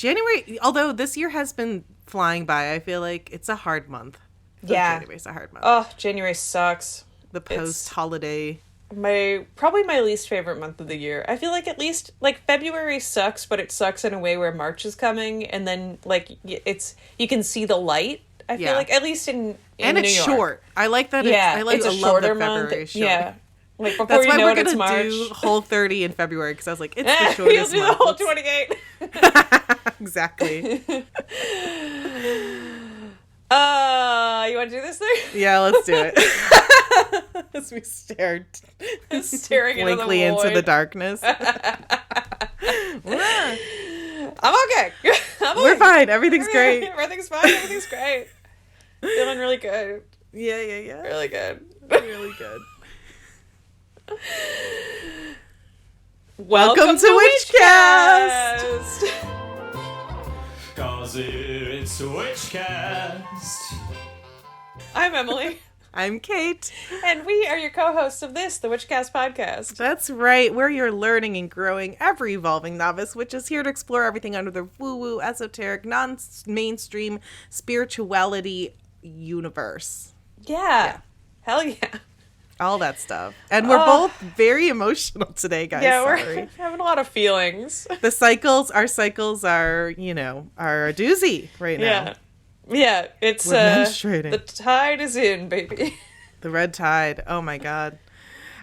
January, although this year has been flying by, I feel like it's a hard month. January's a hard month. Oh, January sucks. The post-holiday. Probably my least favorite month of the year. I feel like at least, like, February sucks, but it sucks in a way where March is coming, and then, like, you can see the light. I feel like, at least in and New it's York. short. I like that. It's a shorter month. Yeah. Like, before that's why we're going to do Whole 30 in February, because I was like, it's the shortest You'll do the whole 28. Exactly. You want to do this thing? Yeah, let's do it. As we staring blankly into the darkness. I'm okay. We're fine. Everything's great. Everything's fine. Everything's great. Feeling really good. Yeah. Really good. Really good. Welcome to Witchcast! 'Cause it's Witchcast. I'm Emily. I'm Kate. And we are your co-hosts of this, the Witchcast podcast. That's right. We're your learning and growing, ever-evolving novice, which is here to explore everything under the woo-woo, esoteric, non-mainstream spirituality universe. Yeah. Hell yeah. All that stuff. And we're both very emotional today, guys. Yeah, Sorry. We're having a lot of feelings. Our cycles are, are a doozy right now. Yeah, it's we're menstruating. The tide is in, baby. The red tide. Oh my god.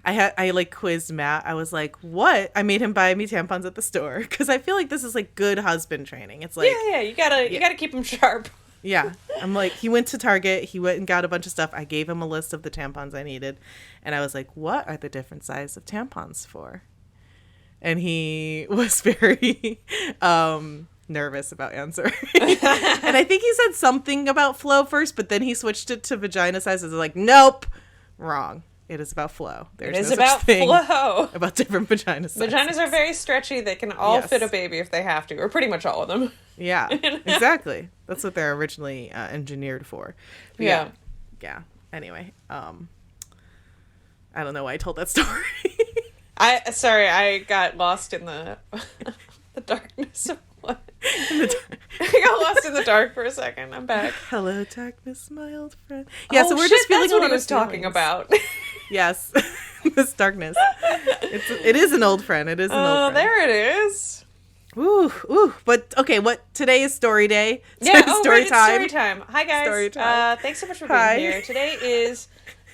I quizzed Matt. I was like, what? I made him buy me tampons at the store because I feel like this is like good husband training. It's like you gotta keep him sharp. Yeah. I'm like, he went to Target, he went and got a bunch of stuff. I gave him a list of the tampons I needed. And I was like, what are the different sizes of tampons for? And he was very nervous about answering. And I think he said something about flow first, but then he switched it to vagina sizes. Like, nope, wrong. It is about flow. There's no such thing flow. About different vagina sizes. Vaginas are very stretchy. They can all fit a baby if they have to, or pretty much all of them. Yeah, exactly. That's what they're originally engineered for. But yeah. Anyway, I don't know why I told that story. I got lost in the the darkness of what? I got lost in the dark for a second. I'm back. Hello, darkness, my old friend. Yeah, so we're just feeling what he was talking about. Yes, this darkness. It is an old friend. It is an old friend. There it is. Ooh. But okay, today is story day. Yeah, story time. Story time. Hi guys. Story time. Thanks so much for being here. Today is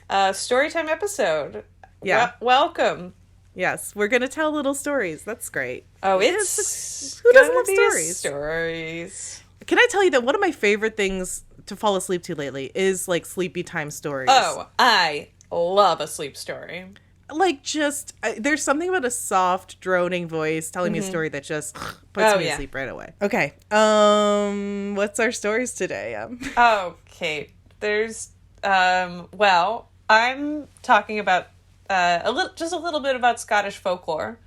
a story time episode. Yeah. Welcome. Yes, we're gonna tell little stories. That's great. Oh, it's who doesn't love stories? Stories. Can I tell you that one of my favorite things to fall asleep to lately is like sleepy time stories. Oh, I love a sleep story. Like, just there's something about a soft droning voice telling me a story that just puts me asleep right away. Okay, what's our stories today? Okay, there's well, I'm talking about a little bit about Scottish folklore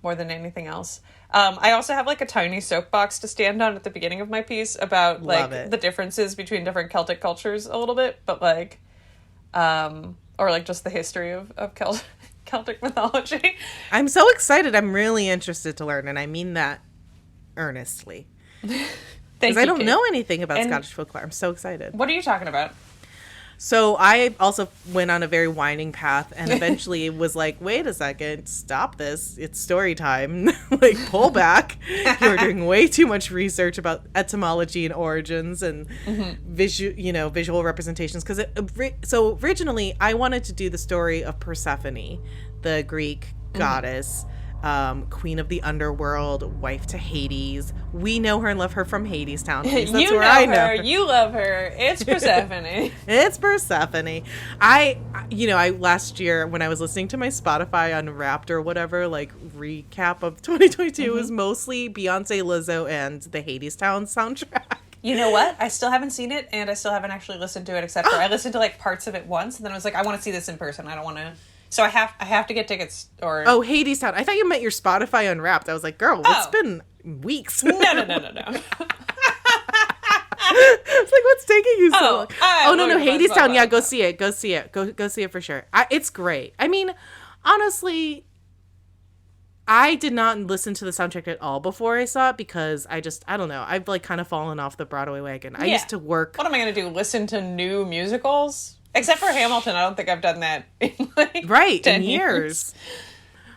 more than anything else. I also have like a tiny soapbox to stand on at the beginning of my piece about like the differences between different Celtic cultures a little bit, but like or like just the history of Celtic mythology. I'm so excited. I'm really interested to learn, and I mean that earnestly. Because I don't know anything about Scottish folklore. I'm so excited. What are you talking about? So I also went on a very winding path and eventually was like, wait a second, stop this. It's story time. Like, pull back. You're doing way too much research about etymology and origins and visual representations. So originally I wanted to do the story of Persephone, the Greek goddess, queen of the underworld, wife to Hades. We know her and love her from Hadestown. That's where I know her. You love her. It's Persephone. It's Persephone. I last year when I was listening to my Spotify Unwrapped or whatever, like recap of 2022 was mostly Beyonce, Lizzo, and the Hadestown soundtrack. You know what? I still haven't seen it, and I still haven't actually listened to it, except for I listened to like parts of it once, and then I was like, I want to see this in person. I don't want to. So I have to get tickets or... Oh, Hadestown. I thought you meant your Spotify Unwrapped. I was like, girl, it's been weeks. No. It's like, what's taking you so long? Oh, no, Hadestown. Yeah, go see it. Go see it. Go see it for sure. It's great. I mean, honestly, I did not listen to the soundtrack at all before I saw it because I don't know. I've like kind of fallen off the Broadway wagon. I used to work. What am I going to do? Listen to new musicals? Except for Hamilton. I don't think I've done that in like 10 in years.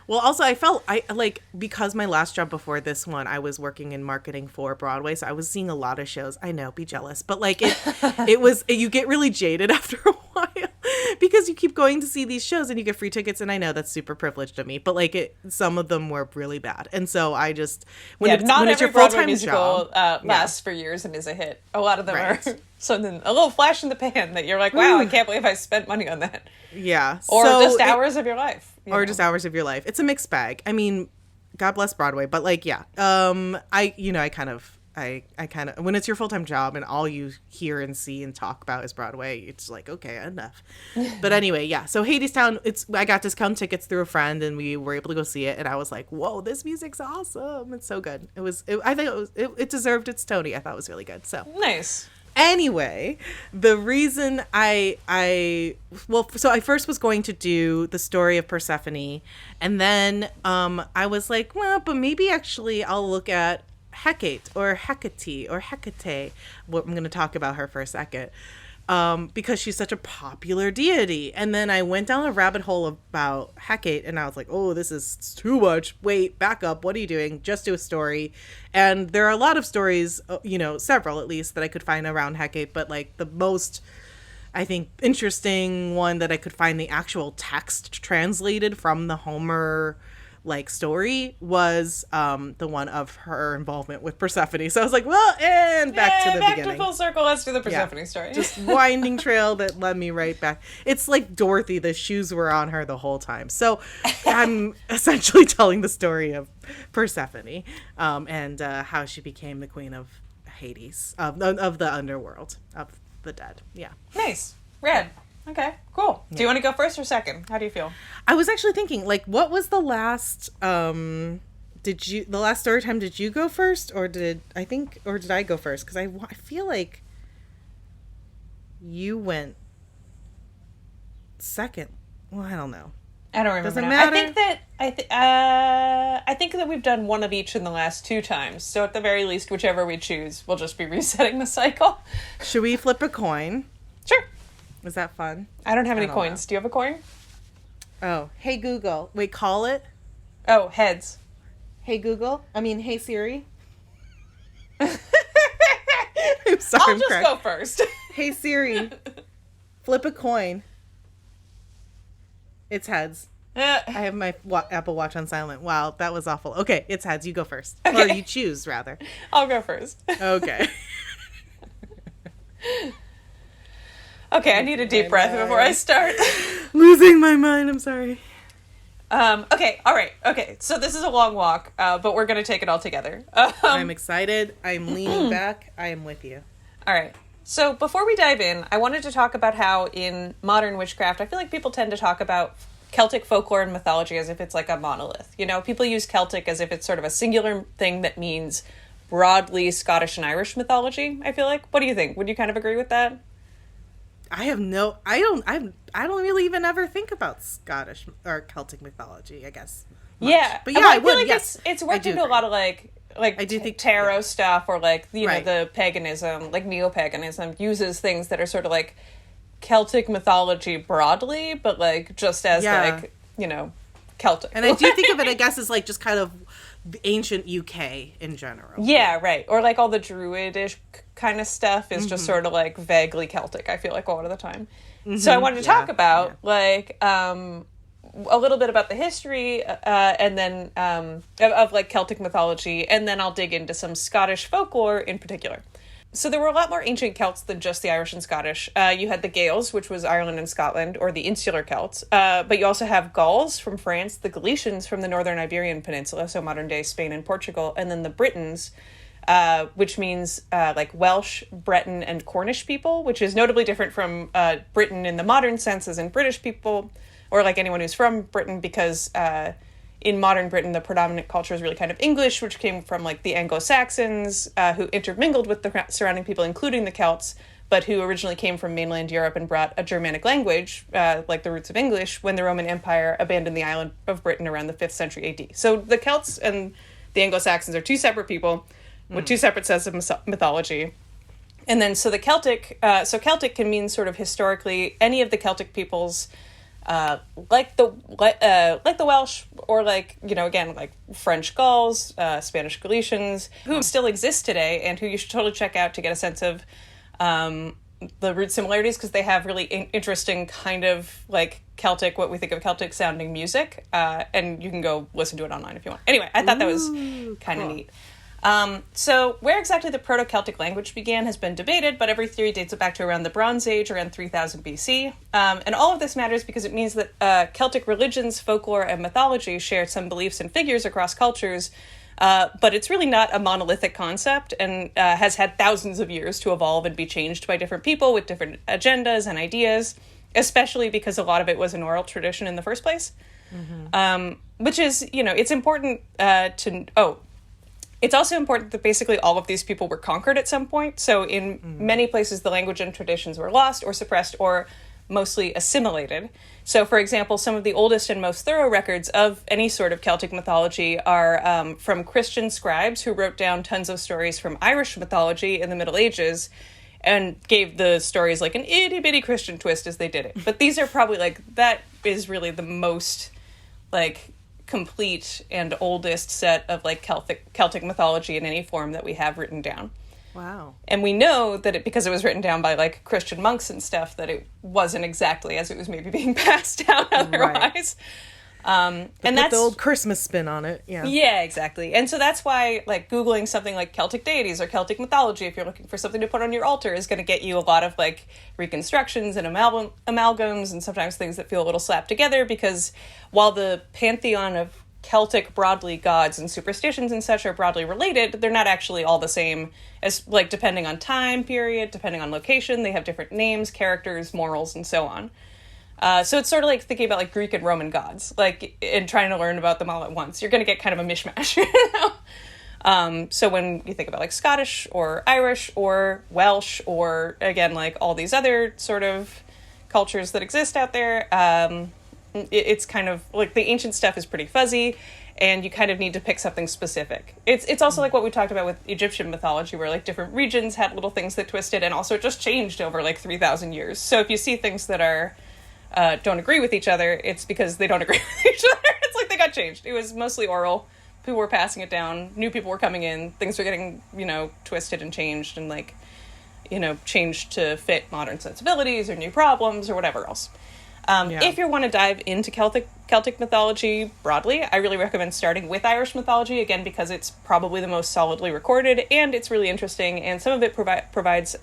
Well, also, because my last job before this one, I was working in marketing for Broadway, so I was seeing a lot of shows. I know, be jealous. But, like, you get really jaded after a while because you keep going to see these shows and you get free tickets, and I know that's super privileged of me, but, like, some of them were really bad. And so I just, when it's your full-time musical lasts for years and is a hit. A lot of them are something, a little flash in the pan that you're like, wow, I can't believe I spent money on that. Yeah. Or just hours of your life. Just hours of your life. It's a mixed bag. I mean, God bless Broadway, but like, yeah. I kind of, when it's your full-time job and all you hear and see and talk about is Broadway, it's like, okay, enough. But anyway, yeah. So Hadestown, I got discount tickets through a friend and we were able to go see it. And I was like, whoa, this music's awesome. It's so good. I think it deserved its Tony. I thought it was really good. So nice. Anyway, the reason so I first was going to do the story of Persephone, and then I was like, well, but maybe actually I'll look at Hecate or Hecate or Hecate. Well, I'm going to talk about her for a second. Because she's such a popular deity. And then I went down a rabbit hole about Hecate, and I was like, oh, this is too much. Wait, back up. What are you doing? Just do a story. And there are a lot of stories, several at least, that I could find around Hecate, but like the most, I think, interesting one that I could find the actual text translated from the Homer story was the one of her involvement with Persephone. So I was like, well, and back to the beginning. Back to full circle. Let's do the Persephone story. Just winding trail that led me right back. It's like Dorothy, the shoes were on her the whole time. So I'm essentially telling the story of Persephone and how she became the queen of Hades, of the underworld, of the dead. Yeah. Nice. Rad. Okay, cool. Yeah. Do you want to go first or second? How do you feel? I was actually thinking, what was the last, the last story time, did you go first? Or did I go first? Because I feel like you went second. Well, I don't know. I don't remember. Doesn't matter. I think that we've done one of each in the last 2 times. So at the very least, whichever we choose, we'll just be resetting the cycle. Should we flip a coin? Sure. Was that fun? I don't have any coins. Do you have a coin? Oh, hey Google. Wait, call it. Oh, heads. Hey Google. Hey Siri. I'm sorry. I'll just go first. Hey Siri. Flip a coin. It's heads. I have my Apple Watch on silent. Wow, that was awful. Okay, it's heads. You go first. Okay. Or you choose, rather. I'll go first. Okay. Okay, I need a deep breath before I start. Losing my mind, I'm sorry. Okay, all right. Okay, so this is a long walk, but we're going to take it all together. I'm excited. I'm leaning back. I am with you. All right. So before we dive in, I wanted to talk about how in modern witchcraft, I feel like people tend to talk about Celtic folklore and mythology as if it's like a monolith. People use Celtic as if it's sort of a singular thing that means broadly Scottish and Irish mythology, I feel like. What do you think? Would you kind of agree with that? I don't really even ever think about Scottish or Celtic mythology, I guess. Much. Yeah. But yeah, I would. Like yes. It's worked into a lot of like I do think tarot stuff or know the paganism, like neo-paganism uses things that are sort of like Celtic mythology broadly, but like just as Celtic. And I do think of it, I guess, as like just kind of the ancient UK in general. Yeah, right. Or like all the druidish kind of stuff is just sort of like vaguely Celtic, I feel like a lot of the time. So I wanted to talk about a little bit about the history and then of like Celtic mythology, and then I'll dig into some Scottish folklore in particular. So there were a lot more ancient Celts than just the Irish and Scottish. You had the Gaels, which was Ireland and Scotland, or the insular Celts. But you also have Gauls from France, the Galicians from the northern Iberian Peninsula, so modern-day Spain and Portugal, and then the Britons, which means like Welsh, Breton, and Cornish people, which is notably different from Britain in the modern sense as in British people, or like anyone who's from Britain, because in modern Britain, the predominant culture is really kind of English, which came from like the Anglo-Saxons, who intermingled with the surrounding people, including the Celts. but who originally came from mainland Europe and brought a Germanic language, like the roots of English, when the Roman Empire abandoned the island of Britain around the 5th century AD. So the Celts and the Anglo-Saxons are two separate people with two separate sets of mythology. And then, so the Celtic, Celtic can mean sort of historically any of the Celtic peoples, like the Welsh, or like, you know, again, like French Gauls, Spanish Galicians, who still exist today and who you should totally check out to get a sense of the root similarities, because they have really interesting kind of like Celtic, what we think of Celtic sounding music, and you can go listen to it online if you want. Anyway, I thought that was kind of neat. So where exactly the Proto-Celtic language began has been debated, but every theory dates it back to around the Bronze Age, around 3000 BC. And all of this matters because it means that Celtic religions, folklore, and mythology share some beliefs and figures across cultures, but it's really not a monolithic concept, and has had thousands of years to evolve and be changed by different people with different agendas and ideas, especially because a lot of it was an oral tradition in the first place. Which is, you know, it's important it's also important that basically all of these people were conquered at some point. So in many places, the language and traditions were lost or suppressed or mostly assimilated. So, for example, some of the oldest and most thorough records of any sort of Celtic mythology are from Christian scribes who wrote down tons of stories from Irish mythology in the Middle Ages and gave the stories like an itty-bitty Christian twist as they did it. But these are probably like, that is really the most like complete and oldest set of like Celtic mythology in any form that we have written down. Wow. And we know that because it was written down by like Christian monks and stuff, that it wasn't exactly as it was maybe being passed down otherwise. And that's the old Christmas spin on it. Yeah, exactly. And so that's why like Googling something like Celtic deities or Celtic mythology, if you're looking for something to put on your altar, is going to get you a lot of like reconstructions and amalgams and sometimes things that feel a little slapped together, because while the pantheon of Celtic broadly gods and superstitions and such are broadly related, they're not actually all the same, as like depending on time period, depending on location, they have different names, characters, morals, and so on. So it's sort of like thinking about like Greek and Roman gods, like, and trying to learn about them all at once. You're going to get kind of a mishmash, you know? So when you think about like Scottish or Irish or Welsh or again, like all these other sort of cultures that exist out there, it's kind of like the ancient stuff is pretty fuzzy and you kind of need to pick something specific. It's also like what we talked about with Egyptian mythology, where like different regions had little things that twisted and also it just changed over like 3,000 years. So if you see things that are don't agree with each other, it's because they don't agree with each other. It's like they got changed. It was mostly oral. People were passing it down. New people were coming in. Things were getting, you know, twisted and changed and like, you know, changed to fit modern sensibilities or new problems or whatever else. If you want to dive into Celtic mythology broadly, I really recommend starting with Irish mythology, again, because it's probably the most solidly recorded and it's really interesting. And some of it provides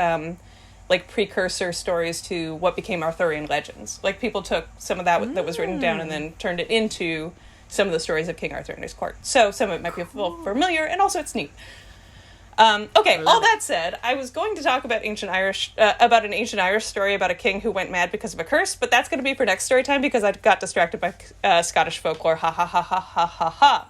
like precursor stories to what became Arthurian legends. Like people took some of that that was written down and then turned it into some of the stories of King Arthur and his court. So some of it might be a little familiar, and also it's neat. Okay, all that said, I was going to talk about an ancient Irish story about a king who went mad because of a curse, but that's going to be for next story time because I got distracted by Scottish folklore. Ha ha ha ha ha ha ha.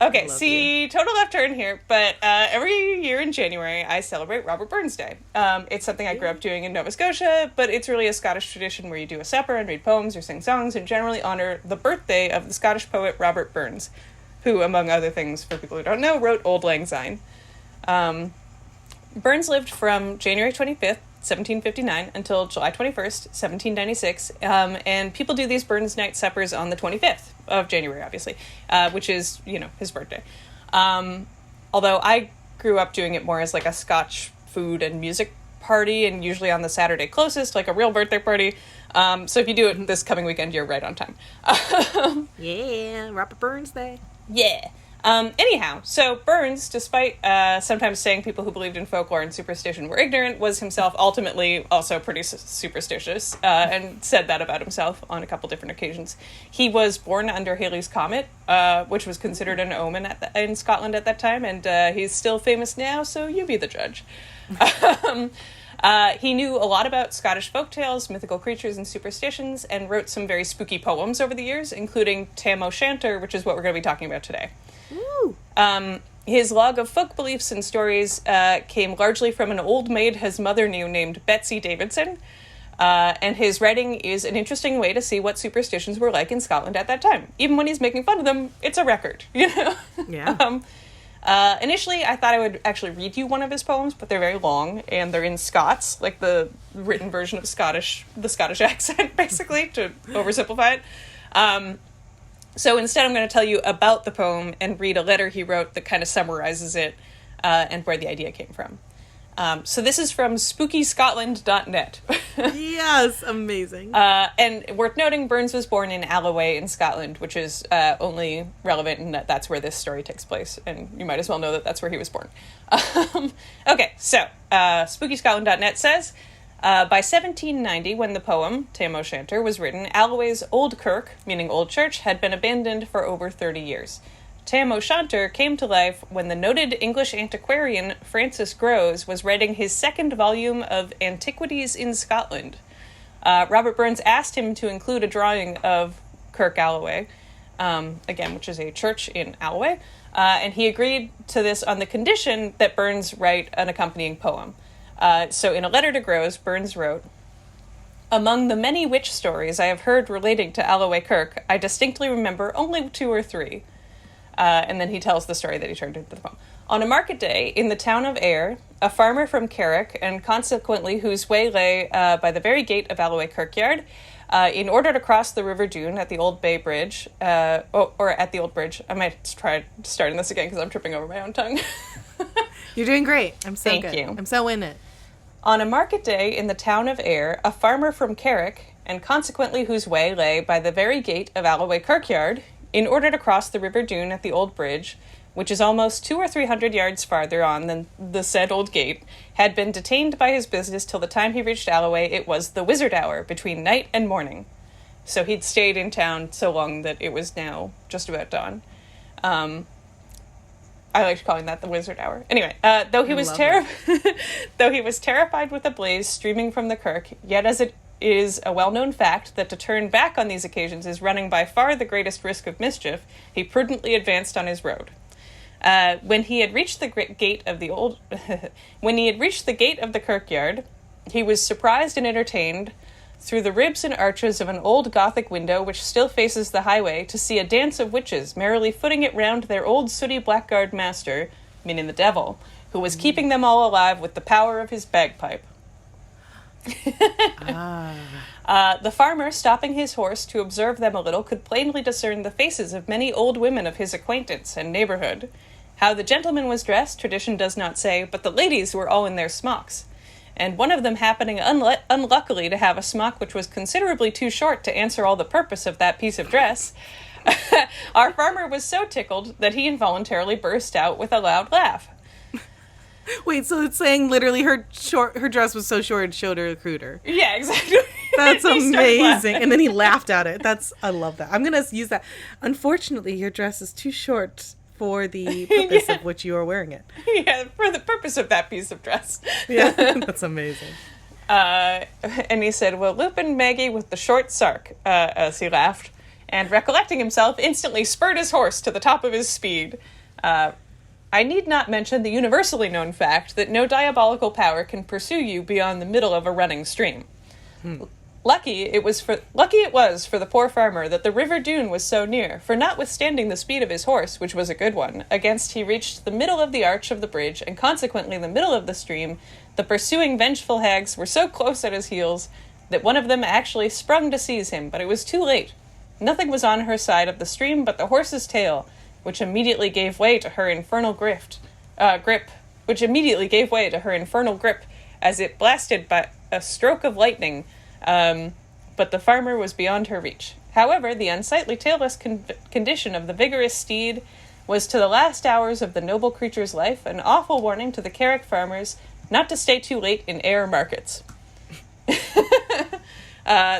Okay, see, total left turn here, but every year in January, I celebrate Robert Burns Day. It's something I grew up doing in Nova Scotia, but it's really a Scottish tradition where you do a supper and read poems or sing songs and generally honor the birthday of the Scottish poet Robert Burns, who, among other things, for people who don't know, wrote Auld Lang Syne. Burns lived from January 25th, 1759 until July 21st, 1796, and people do these Burns Night suppers on the 25th of January, obviously, which is, you know, his birthday. Although I grew up doing it more as like a Scotch food and music party, and usually on the Saturday closest, like a real birthday party. So if you do it this coming weekend, you're right on time. Yeah, Robert Burns Day. Yeah. Anyhow, so Burns, despite sometimes saying people who believed in folklore and superstition were ignorant, was himself ultimately also pretty superstitious, and said that about himself on a couple different occasions. He was born under Halley's Comet, which was considered an omen in Scotland at that time, and he's still famous now, so you be the judge. He knew a lot about Scottish folktales, mythical creatures, and superstitions, and wrote some very spooky poems over the years, including Tam O'Shanter, which is what we're going to be talking about today. His log of folk beliefs and stories came largely from an old maid his mother knew named Betsy Davidson. And his writing is an interesting way to see what superstitions were like in Scotland at that time. Even when he's making fun of them, it's a record, you know? Yeah. Initially, I thought I would actually read you one of his poems, but they're very long, and they're in Scots, like the written version of the Scottish accent, basically, to oversimplify it. So instead, I'm going to tell you about the poem and read a letter he wrote that kind of summarizes it and where the idea came from. So this is from SpookyScotland.net. Yes, amazing. And worth noting, Burns was born in Alloway in Scotland, which is only relevant in that that's where this story takes place. And you might as well know that that's where he was born. Okay, so SpookyScotland.net says, by 1790, when the poem, Tam O' Shanter, was written, Alloway's old kirk, meaning old church, had been abandoned for over 30 years. Tam O' Shanter came to life when the noted English antiquarian Francis Grose was writing his second volume of Antiquities in Scotland. Robert Burns asked him to include a drawing of Kirk Alloway, again, which is a church in Alloway, and he agreed to this on the condition that Burns write an accompanying poem. So in a letter to Grose, Burns wrote, "Among the many witch stories I have heard relating to Alloway Kirk, I distinctly remember only 2 or 3. And then he tells the story that he turned into the poem. On a market day in the town of Ayr, a farmer from Carrick, and consequently whose way lay by the very gate of Alloway Kirkyard, in order to cross the River Doon at the Old Bay Bridge, or at the Old Bridge. I might try starting this again because I'm tripping over my own tongue. You're doing great. I'm so Thank good. you. I'm so in it. On a market day in the town of Ayr, a farmer from Carrick, and consequently whose way lay by the very gate of Alloway Kirkyard, in order to cross the River Doon at the Old Bridge, which is almost 200 or 300 yards farther on than the said old gate, had been detained by his business till the time he reached Alloway. It was the wizard hour, between night and morning. So he'd stayed in town so long that it was now just about dawn. I liked calling that the wizard hour. Anyway, though he was terrified with a blaze streaming from the kirk, yet as it is a well-known fact that to turn back on these occasions is running by far the greatest risk of mischief, he prudently advanced on his road. When he had reached the gate of the kirkyard, he was surprised and entertained through the ribs and arches of an old Gothic window which still faces the highway to see a dance of witches merrily footing it round their old sooty blackguard master, meaning the devil, who was keeping them all alive with the power of his bagpipe. The farmer, stopping his horse to observe them a little, could plainly discern the faces of many old women of his acquaintance and neighbourhood. How the gentleman was dressed, tradition does not say, but the ladies were all in their smocks. And one of them happening unluckily to have a smock which was considerably too short to answer all the purpose of that piece of dress, our farmer was so tickled that he involuntarily burst out with a loud laugh. Wait, so it's saying literally her dress was so short it showed her cooter. Yeah, exactly. That's amazing. And then he laughed at it. I love that. I'm going to use that. Unfortunately, your dress is too short for the purpose of which you are wearing it. Yeah, for the purpose of that piece of dress. Yeah, that's amazing. And he said, "Well, Lupin Maggie with the short sark," as he laughed, and recollecting himself, instantly spurred his horse to the top of his speed. I need not mention the universally known fact that no diabolical power can pursue you beyond the middle of a running stream. Lucky it was for the poor farmer that the River Doon was so near, for notwithstanding the speed of his horse, which was a good one, against he reached the middle of the arch of the bridge, and consequently the middle of the stream, the pursuing vengeful hags were so close at his heels that one of them actually sprung to seize him, but it was too late. Nothing was on her side of the stream but the horse's tail, which immediately gave way to her infernal grip, as it blasted by a stroke of lightning, but the farmer was beyond her reach. However, the unsightly tailless condition of the vigorous steed was to the last hours of the noble creature's life an awful warning to the Carrick farmers not to stay too late in Ayr markets.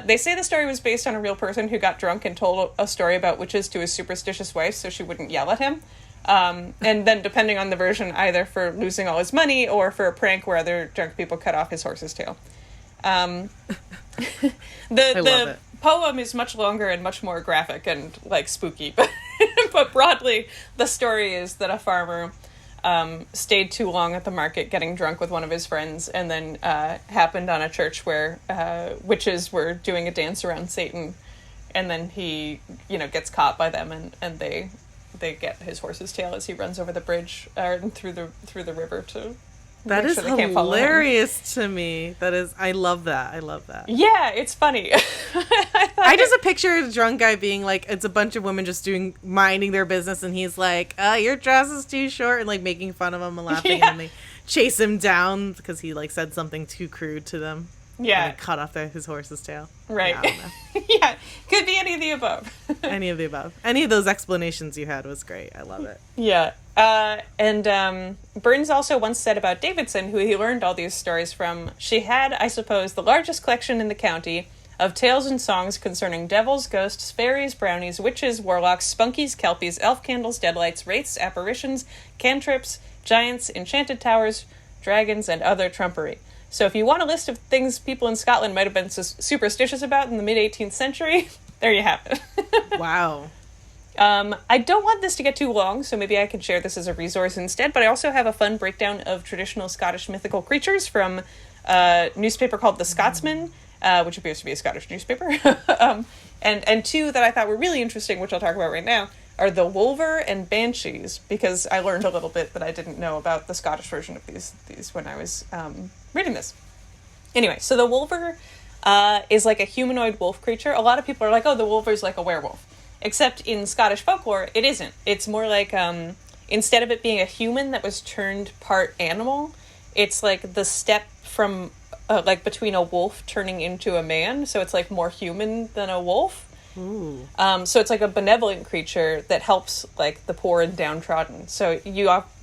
They say the story was based on a real person who got drunk and told a story about witches to his superstitious wife so she wouldn't yell at him. And then, depending on the version, either for losing all his money or for a prank where other drunk people cut off his horse's tail. The poem is much longer and much more graphic and, spooky. But broadly, the story is that a farmer stayed too long at the market getting drunk with one of his friends, and then happened on a church where witches were doing a dance around Satan, and then he, gets caught by them, and they get his horse's tail as he runs over the bridge through the river to. That is hilarious to me. I love that. Yeah, it's funny. I just picture a drunk guy being like, it's a bunch of women just minding their business, and he's like, your dress is too short, and like making fun of him and laughing, yeah. and they chase him down because he like said something too crude to them. Yeah. And cut off his horse's tail. Right. Yeah, I don't know. Yeah, could be any of the above. Any of the above. Any of those explanations you had was great. I love it. Yeah. And Burns also once said about Davidson, who he learned all these stories from, she had, I suppose, the largest collection in the county of tales and songs concerning devils, ghosts, fairies, brownies, witches, warlocks, spunkies, kelpies, elf candles, deadlights, wraiths, apparitions, cantrips, giants, enchanted towers, dragons, and other trumpery. So if you want a list of things people in Scotland might have been superstitious about in the mid-18th century, there you have it. Wow. I don't want this to get too long, so maybe I can share this as a resource instead, but I also have a fun breakdown of traditional Scottish mythical creatures from a newspaper called The Scotsman, which appears to be a Scottish newspaper. And two that I thought were really interesting, which I'll talk about right now, are the Wolver and Banshees, because I learned a little bit that I didn't know about the Scottish version of these when I was reading this. Anyway, so the Wolver is like a humanoid wolf creature. A lot of people are like, oh, the Wolver's like a werewolf. Except in Scottish folklore, it isn't. It's more like, instead of it being a human that was turned part animal, it's like the step from, like between a wolf turning into a man. So it's like more human than a wolf. Ooh. So it's like a benevolent creature that helps like the poor and downtrodden. So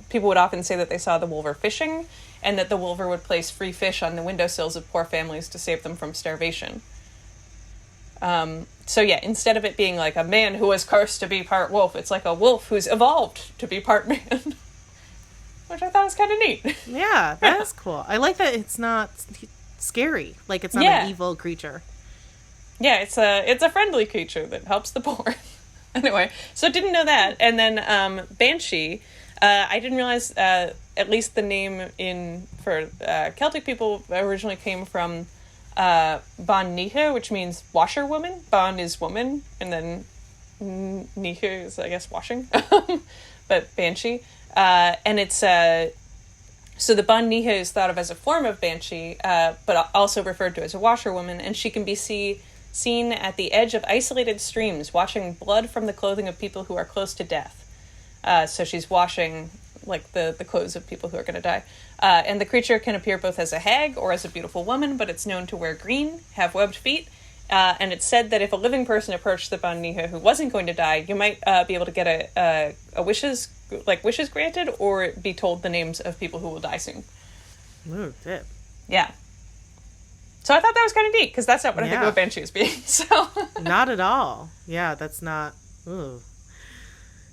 people would often say that they saw the Wolver fishing, and that the Wolver would place free fish on the windowsills of poor families to save them from starvation. So yeah, instead of it being like a man who was cursed to be part wolf, it's like a wolf who's evolved to be part man. Which I thought was kind of neat. Yeah, that is cool. I like that it's not scary. Like, it's not an evil creature. Yeah, it's a friendly creature that helps the poor. Anyway, so didn't know that. And then Banshee, I didn't realize at least the name for Celtic people originally came from Ban Niha, which means washerwoman. Ban is woman, and then Niha is, I guess, washing. But Banshee. And it's so the Ban Niha is thought of as a form of Banshee, but also referred to as a washerwoman, and she can be seen at the edge of isolated streams, washing blood from the clothing of people who are close to death. So she's washing like the clothes of people who are going to die. And the creature can appear both as a hag or as a beautiful woman, but it's known to wear green, have webbed feet, and it's said that if a living person approached the Ban Niha who wasn't going to die, you might be able to get a wishes granted, or be told the names of people who will die soon. Ooh, tip. Yeah. So I thought that was kind of neat, because that's not what I think of a banshee as being. So not at all. Yeah, that's not. Ooh,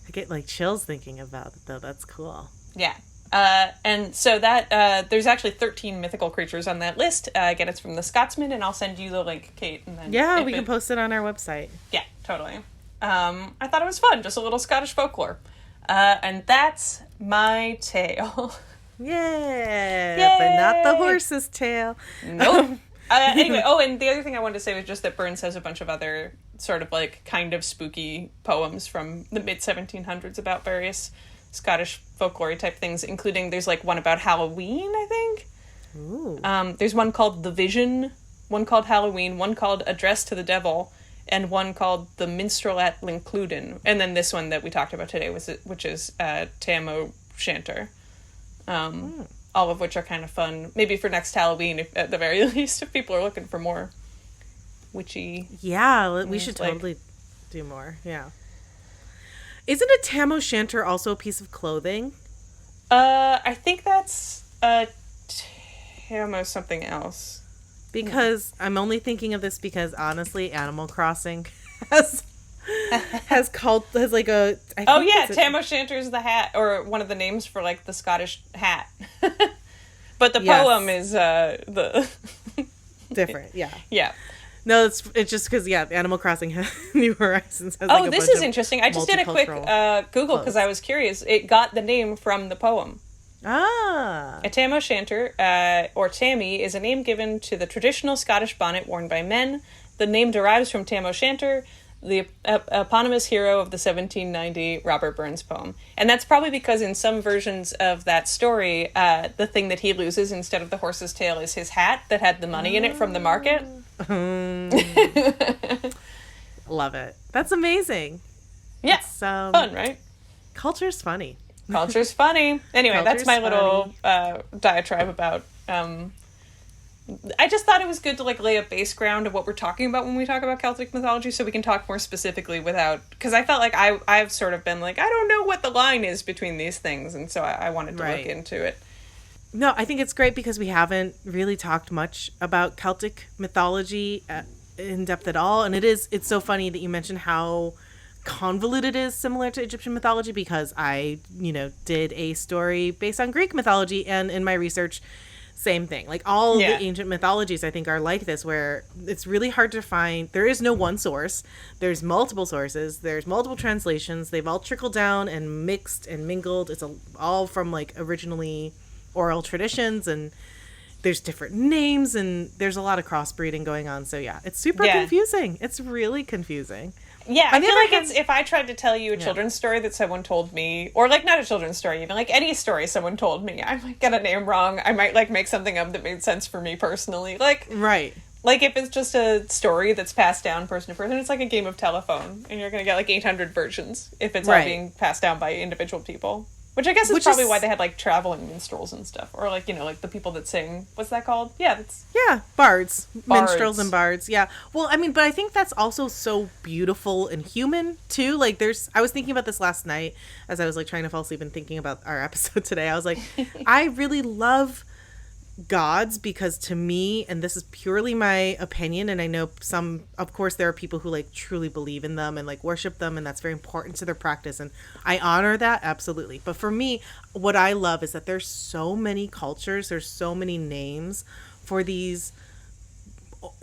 I get like chills thinking about it, though. That's cool. Yeah. And so that there's actually 13 mythical creatures on that list. Again, it's from the Scotsman, and I'll send you the link, Kate. And then we can post it on our website. Yeah, totally. I thought it was fun, just a little Scottish folklore. And that's my tale. Yeah, but not the horse's tail. Nope. Anyway, and the other thing I wanted to say was just that Burns has a bunch of other sort of like kind of spooky poems from the mid-1700s about various Scottish folklore type things, including there's like one about Halloween, I think. Ooh. There's one called The Vision, one called Halloween, one called Address to the Devil, and one called The Minstrel at Lincluden. And then this one that we talked about today, which is Tam o' Shanter. All of which are kind of fun. Maybe for next Halloween, if, at the very least, if people are looking for more witchy. Yeah, we should totally do more. Yeah. Isn't a Tam o' Shanter also a piece of clothing? I think that's Tam o' something else. Because I'm only thinking of this because honestly, Animal Crossing has like a. Tam o' Shanter is the hat, or one of the names for like the Scottish hat. But the poem is the different. Yeah. Yeah. No, it's just because Animal Crossing New Horizons has Oh, a this bunch is of interesting. I just did a quick multicultural Google because I was curious. It got the name from the poem. A tam o' shanter, or tammy, is a name given to the traditional Scottish bonnet worn by men. The name derives from Tam O'Shanter, the eponymous hero of the 1790 Robert Burns poem. And that's probably because in some versions of that story, the thing that he loses instead of the horse's tail is his hat that had the money in it from the market. Love it. That's amazing. Yeah, it's, fun, right? Culture's funny. Culture's funny. Anyway, that's my little diatribe about... I just thought it was good to lay a base ground of what we're talking about when we talk about Celtic mythology, so we can talk more specifically without... Because I felt like I've sort of been I don't know what the line is between these things, and so I wanted to look into it. No, I think it's great because we haven't really talked much about Celtic mythology in depth at all, and it's so funny that you mentioned how convoluted it is similar to Egyptian mythology, because I, did a story based on Greek mythology, and in my research, same thing. All the ancient mythologies, I think, are like this, where it's really hard to find. There is no one source. There's multiple sources. There's multiple translations. They've all trickled down and mixed and mingled. It's all from originally oral traditions, and there's different names, and there's a lot of crossbreeding going on. So it's super confusing. It's really confusing. Yeah, I feel like it's if I tried to tell you a children's story that someone told me, or not a children's story, even any story someone told me, I might get a name wrong. I might make something up that made sense for me personally. Right. If it's just a story that's passed down person to person, it's like a game of telephone, and you're going to get 800 versions if it's all being passed down by individual people. Which I guess is probably why they had traveling minstrels and stuff, or the people that sing. What's that called? Yeah, bards, minstrels, and bards. Yeah, well, but I think that's also so beautiful and human too. I was thinking about this last night as I was trying to fall asleep and thinking about our episode today. I was I really love gods because to me, and this is purely my opinion, and I know of course there are people who truly believe in them and worship them, and that's very important to their practice, and I honor that absolutely. But for me, what I love is that there's so many cultures, there's so many names for these,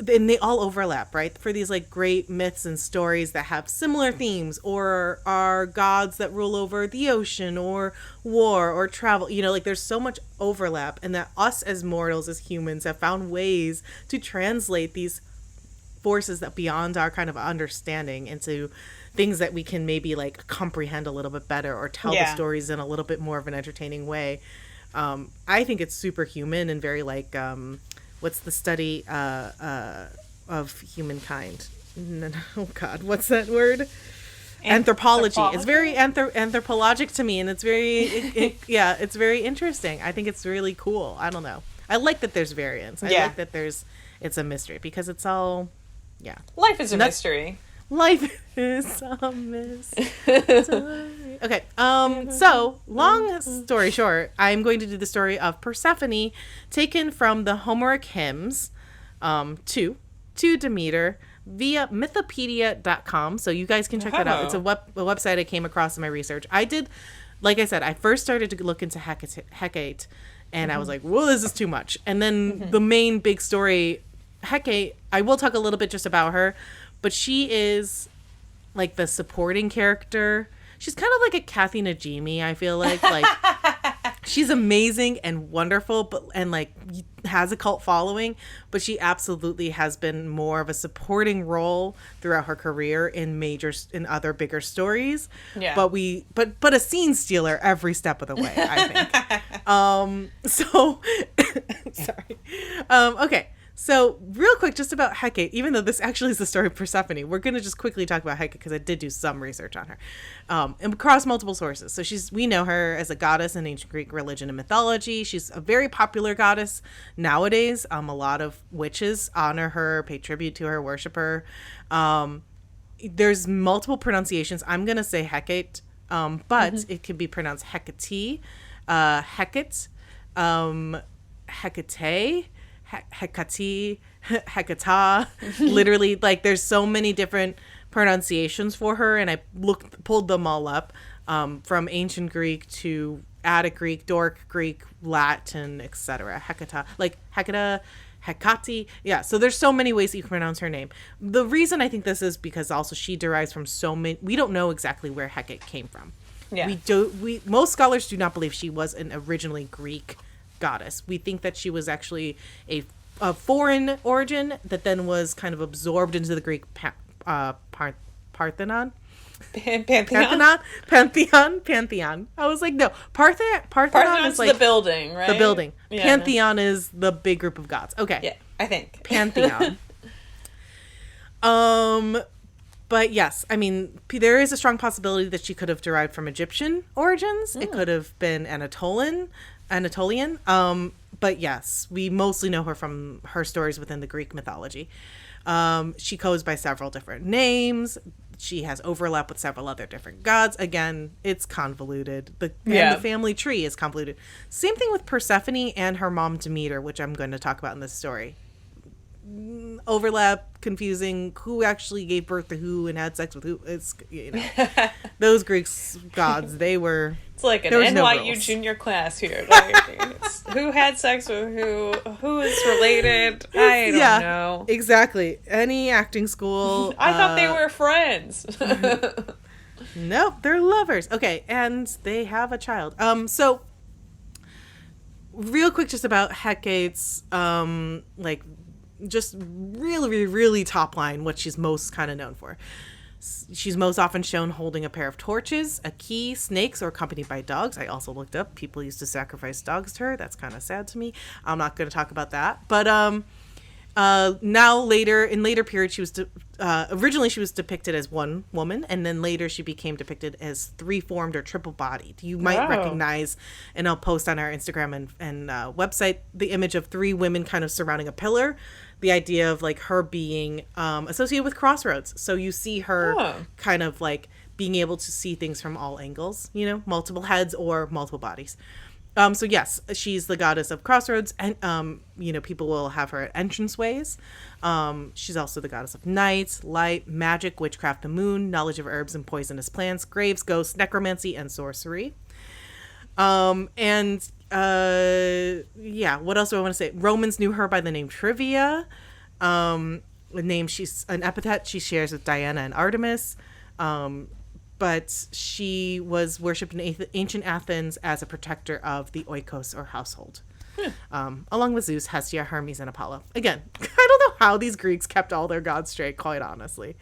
and they all overlap, right? For these great myths and stories that have similar themes, or are gods that rule over the ocean or war or travel, there's so much overlap, and that us as mortals, as humans, have found ways to translate these forces that beyond our kind of understanding into things that we can maybe comprehend a little bit better, or tell the stories in a little bit more of an entertaining way. I think it's super human and very what's the study of humankind? Oh God, what's that word? Anthropology. It's very anthropologic to me, and it's very it's very interesting. I think it's really cool. I don't know. I like that there's variance. I like that it's a mystery, because it's all life is a mystery. Life is a mystery. Okay, so long story short, I'm going to do the story of Persephone, taken from the Homeric hymns to Demeter via mythopedia.com. So you guys can check that out. It's a website I came across in my research. I did, like I said, I first started to look into Hecate, and I was whoa, this is too much. And then the main big story, Hecate, I will talk a little bit just about her, but she is the supporting character. She's kind of like a Kathy Najimy, I feel like. She's amazing and wonderful, and has a cult following, but she absolutely has been more of a supporting role throughout her career in other bigger stories. Yeah. But a scene stealer every step of the way, I think. Sorry. Okay. So real quick, just about Hecate, even though this actually is the story of Persephone, we're going to just quickly talk about Hecate because I did do some research on her and across multiple sources. So we know her as a goddess in ancient Greek religion and mythology. She's a very popular goddess nowadays. A lot of witches honor her, pay tribute to her, worship her. There's multiple pronunciations. I'm going to say Hecate, but it could be pronounced Hecate, Hecate, Hecate, Hecate, Hecata, literally, there's so many different pronunciations for her, and I pulled them all up, from ancient Greek to Attic Greek, Doric Greek, Latin, etc. Hecata, Hecata, Hecate. Yeah, so there's so many ways that you can pronounce her name. The reason I think this is because also she derives from so many. We don't know exactly where Hecate came from. Yeah. Most scholars do not believe she was an originally Greek goddess. We think that she was actually a foreign origin that then was kind of absorbed into the Greek Parthenon. Pantheon. I was like, no, Parthenon is like the building, right? The building. Yeah. Pantheon is the big group of gods. Okay. Yeah, I think. Pantheon. But yes, I mean, there is a strong possibility that she could have derived from Egyptian origins. It could have been Anatolian. But yes, we mostly know her from her stories within the Greek mythology. She goes by several different names. She has overlap with several other different gods. Again, it's convoluted. And the family tree is convoluted. Same thing with Persephone and her mom Demeter, which I'm going to talk about in this story. Overlap, confusing, who actually gave birth to who and had sex with who. It's, those Greek gods, they were... It's like an NYU junior class here. Like, who had sex with who is related, I don't know. Exactly. Any acting school. I thought they were friends. Nope, they're lovers. Okay, and they have a child. So real quick just about Hecate's just really, really, really top line, what she's most kind of known for. She's most often shown holding a pair of torches, a key, snakes, or accompanied by dogs. I also looked up, people used to sacrifice dogs to her. That's kind of sad to me. I'm not going to talk about that. But now in later periods, she was originally she was depicted as one woman, and then later she became depicted as three-formed or triple-bodied. You might recognize, and I'll post on our Instagram and website, the image of three women kind of surrounding a pillar. The idea of like her being associated with crossroads. So you see her kind of like being able to see things from all angles, multiple heads or multiple bodies. So yes, she's the goddess of crossroads, and people will have her at entranceways. She's also the goddess of night, light, magic, witchcraft, the moon, knowledge of herbs and poisonous plants, graves, ghosts, necromancy, and sorcery. What else do I want to say? Romans knew her by the name Trivia, an epithet she shares with Diana and Artemis. But she was worshipped in ancient Athens as a protector of the oikos or household, along with Zeus, Hestia, Hermes, and Apollo. Again, I don't know how these Greeks kept all their gods straight, quite honestly.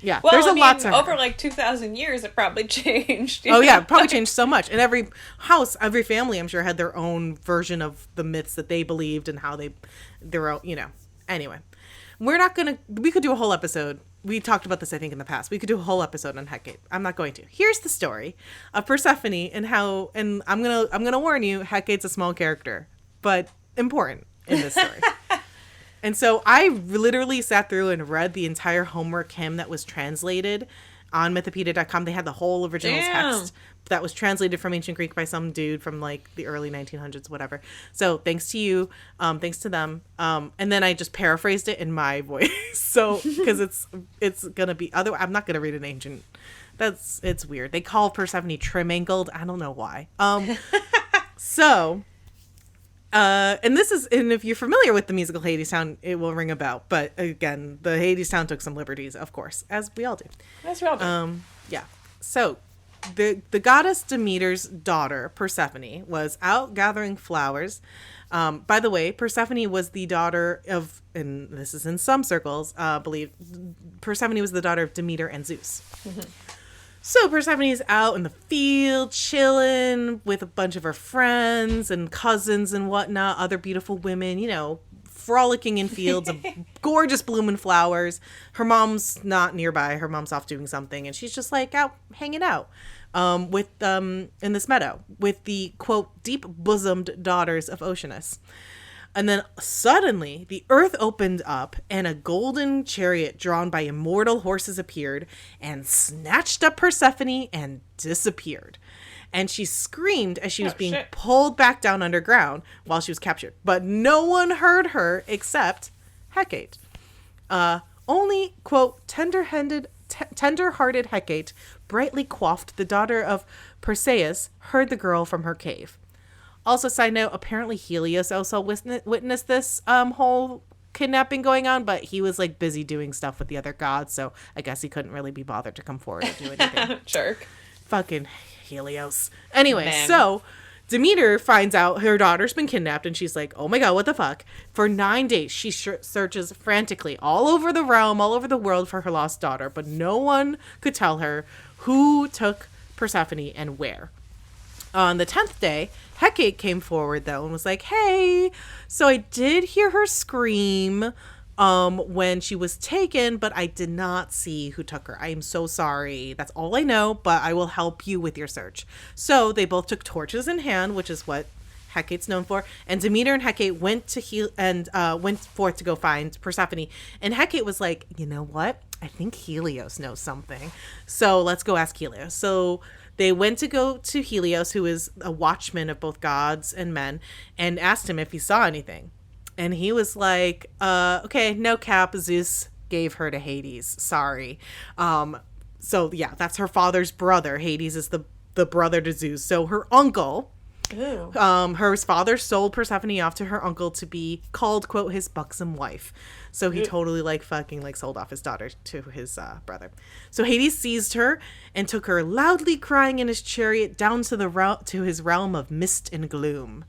Yeah, well, there's a lot to her. Over like 2,000 years, it probably changed. Yeah, it probably changed so much. And every house, every family, I'm sure, had their own version of the myths that they believed and how their own, Anyway, we could do a whole episode. We talked about this, I think, in the past. We could do a whole episode on Hecate. I'm not going to. Here's the story of Persephone and I'm gonna warn you, Hecate's a small character, but important in this story. And so I literally sat through and read the entire Homework hymn that was translated on Mythopedia.com. They had the whole original text that was translated from ancient Greek by some dude from like the early 1900s, whatever. So thanks to you, thanks to them. And then I just paraphrased it in my voice. So, because it's going to be, I'm not going to read an ancient. It's weird. They call Persephone trim-ankled. I don't know why. And if you're familiar with the musical Hadestown, it will ring a bell. But again, the Hadestown took some liberties, of course, as we all do. As we all do. Yeah. So the goddess Demeter's daughter, Persephone, was out gathering flowers. By the way, Persephone was the daughter of, and this is in some circles, Persephone was the daughter of Demeter and Zeus. Mm-hmm. So Persephone is out in the field, chilling with a bunch of her friends and cousins and whatnot, other beautiful women, frolicking in fields of gorgeous blooming flowers. Her mom's not nearby. Her mom's off doing something, and she's just like out hanging out in this meadow with the, quote, deep-bosomed daughters of Oceanus. And then suddenly the earth opened up and a golden chariot drawn by immortal horses appeared and snatched up Persephone and disappeared. And she screamed as she was being pulled back down underground while she was captured. But no one heard her except Hecate. Only, quote, tender-hearted Hecate, brightly coiffed, the daughter of Perseus, heard the girl from her cave. Also, side note, apparently Helios also witnessed this whole kidnapping going on, but he was like busy doing stuff with the other gods, so I guess he couldn't really be bothered to come forward and do anything. Jerk. Fucking Helios. Anyway, Man. so Demeter finds out her daughter's been kidnapped, and she's like, oh my god, what the fuck? For 9 days, she searches frantically all over the realm, all over the world for her lost daughter, but no one could tell her who took Persephone and where. On the 10th day, Hecate came forward, though, and was like, hey, so I did hear her scream when she was taken, but I did not see who took her. I am so sorry. That's all I know, but I will help you with your search. So they both took torches in hand, which is what Hecate's known for, and Demeter and Hecate went forth to go find Persephone. And Hecate was like, you know what? I think Helios knows something. So let's go ask Helios. So they went to go to Helios, who is a watchman of both gods and men, and asked him if he saw anything. And he was like, okay, no cap, Zeus gave her to Hades. Sorry. So yeah, that's her father's brother. Hades is the brother to Zeus. So her uncle, her father sold Persephone off to her uncle to be called, quote, his buxom wife. So he totally sold off his daughter to his brother. So Hades seized her and took her loudly crying in his chariot down to his realm of mist and gloom.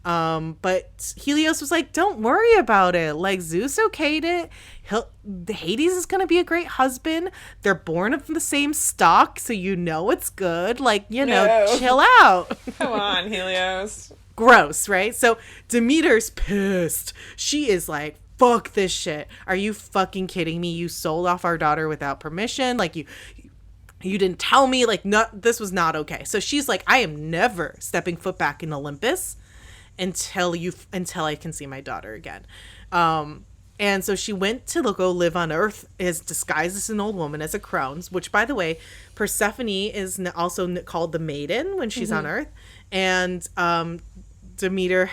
But Helios was like, don't worry about it. Like, Zeus okayed it. Hades is going to be a great husband. They're born of the same stock, so you know it's good. Like, chill out. Come on, Helios. Gross, right? So Demeter's pissed. She is like, fuck this shit. Are you fucking kidding me? You sold off our daughter without permission. Like, you didn't tell me. Like, this was not okay. So she's like, I am never stepping foot back in Olympus until I can see my daughter again. And so she went to go live on Earth as disguised as an old woman, as a crone, which, by the way, Persephone is also called the maiden when she's on Earth. And Demeter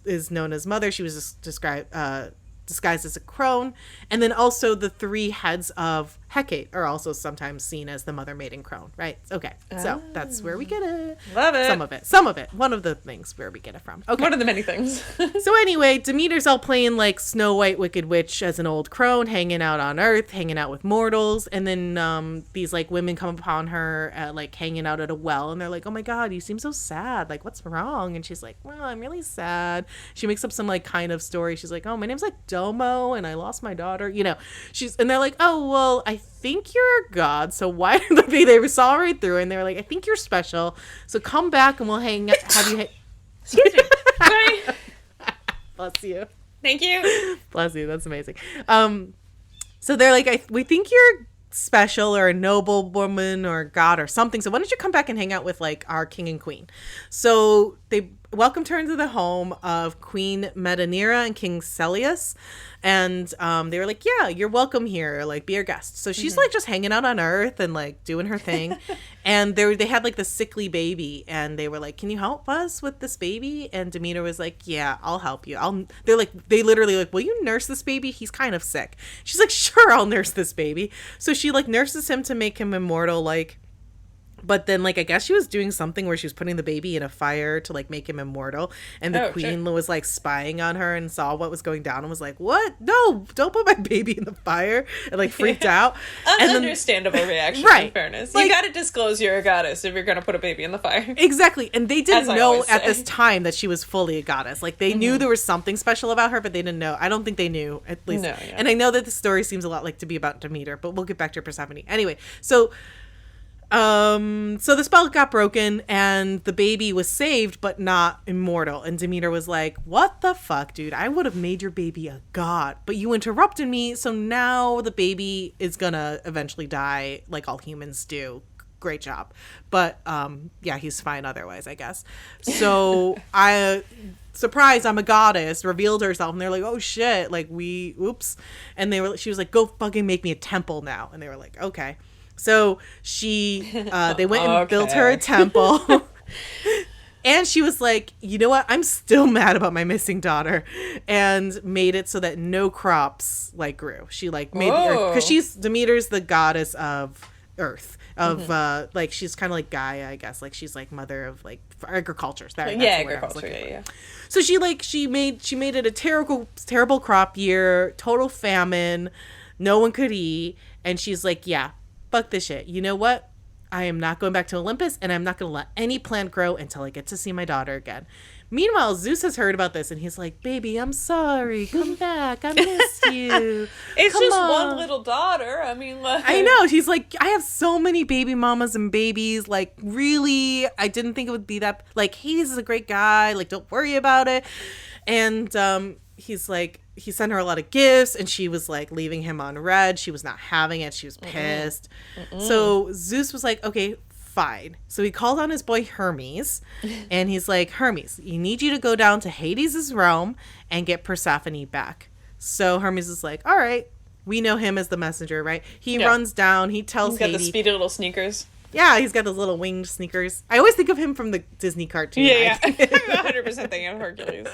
is known as mother. She was just disguised as a crone. And then also the 3 heads of Hecate are also sometimes seen as the mother maiden crone, right? Okay, so that's where we get it. Love it. Some of it. One of the things where we get it from. Okay. One of the many things. So anyway, Demeter's all playing like Snow White Wicked Witch as an old crone, hanging out on Earth, hanging out with mortals, and then these like women come upon her hanging out at a well, and they're like, oh my god, you seem so sad, like what's wrong? And she's like, well, I'm really sad. She makes up some like kind of story. She's like, oh, my name's like Domo and I lost my daughter, and they're like, oh, well, I think you're a god, so why they saw right through it, and they were like, I think you're special, so come back and we'll have you Excuse me. Sorry. Bless you. Thank you. Bless you. That's amazing. So they're like, we think you're special or a noble woman or god or something, so why don't you come back and hang out with like our king and queen? So they welcomed her into the home of Queen Metanira and King Celeus, and they were like, yeah, you're welcome here, like be our guest. So she's like just hanging out on Earth and like doing her thing. And they had like the sickly baby, and they were like, can you help us with this baby? And Demeter was like, yeah, I'll help you. They literally like, will you nurse this baby? He's kind of sick. She's like, sure, I'll nurse this baby. So she like nurses him to make him immortal, but then, like, I guess she was doing something where she was putting the baby in a fire to, like, make him immortal. And the queen was, like, spying on her and saw what was going down and was like, what? No, don't put my baby in the fire. And, like, freaked out. Understandable reaction, right. In fairness. You gotta disclose you're a goddess if you're gonna put a baby in the fire. Exactly. And they didn't know at this time that she was fully a goddess. Like, they knew there was something special about her, but they didn't know. I don't think they knew, at least. No, yeah. And I know that the story seems a lot like to be about Demeter, but we'll get back to Persephone. Anyway, so the spell got broken and the baby was saved but not immortal, and Demeter was like, what the fuck, dude? I would have made your baby a god, but you interrupted me, so now the baby is gonna eventually die like all humans do. Great job. But yeah, he's fine otherwise, I guess. So surprise, I'm a goddess, revealed herself, and they're like, oh shit, like oops. And she was like, go fucking make me a temple now. And they were like, okay. So they went and built her a temple. And she was like, you know what? I'm still mad about my missing daughter, and made it so that no crops like grew. She like made the earth, because Demeter's the goddess of Earth of like she's kind of like Gaia, I guess, like she's like mother of like agriculture. Agriculture. Yeah. So she made it a terrible crop year, total famine, no one could eat, and she's like, yeah, fuck this shit. You know what? I am not going back to Olympus, and I'm not going to let any plant grow until I get to see my daughter again. Meanwhile, Zeus has heard about this, and he's like, baby, I'm sorry. Come back. I missed you. It's Come just on. One little daughter. I mean, like... I know. She's like, I have so many baby mamas and babies. Like, really, I didn't think it would be that... Like, Hades is a great guy. Like, don't worry about it. And he's like, he sent her a lot of gifts, and she was like leaving him on red. She was not having it. She was pissed. So Zeus was like, okay, fine. So he called on his boy Hermes, and he's like, Hermes, you need you to go down to Hades' realm and get Persephone back. So Hermes is like, all right. We know him as the messenger, right? He runs down. He tells Hades. He's got the speedy little sneakers. Yeah, he's got those little winged sneakers. I always think of him from the Disney cartoon. Yeah. I'm 100% thinking of Hercules.